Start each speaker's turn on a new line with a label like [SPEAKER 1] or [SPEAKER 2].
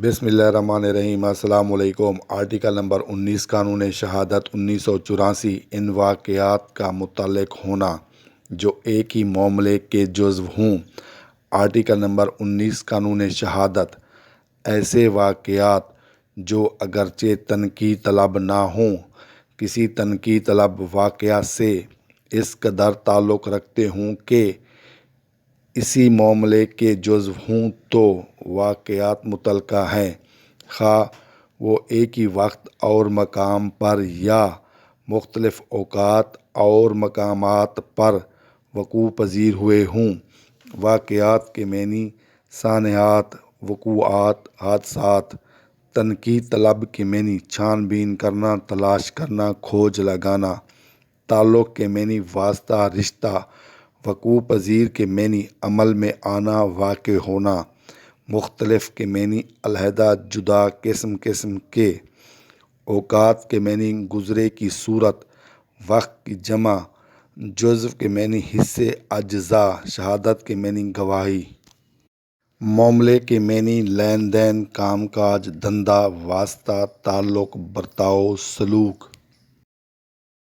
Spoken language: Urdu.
[SPEAKER 1] بسم اللہ الرحمن الرحیم۔ السلام علیکم۔ آرٹیکل نمبر 19 قانون شہادت 1984 ان واقعات کا متعلق ہونا جو ایک ہی معاملے کے جزو ہوں۔ آرٹیکل نمبر 19 قانون شہادت ایسے واقعات جو اگرچہ تنقید طلب نہ ہوں، کسی تنقید طلب واقعہ سے اس قدر تعلق رکھتے ہوں کہ اسی معاملے کے جزو ہوں تو واقعات متعلقہ ہیں، خواہ وہ ایک ہی وقت اور مقام پر یا مختلف اوقات اور مقامات پر وقوع پذیر ہوئے ہوں۔ واقعات کے معنی سانحات، وقوعات، حادثات۔ تنقید طلب کے معنی چھان بین کرنا، تلاش کرنا، کھوج لگانا۔ تعلق کے معنی واسطہ، رشتہ۔ وقوع پذیر کے معنی عمل میں آنا، واقع ہونا۔ مختلف کے معنی علیحدہ، جدا قسم کے۔ اوقات کے معنی گزرے کی صورت، وقت کی جمع۔ جزو کے معنی حصے، اجزاء۔ شہادت کے معنی گواہی۔ معاملے کے معنی لین دین، کام کاج، دھندا، واسطہ، تعلق، برتاؤ، سلوک۔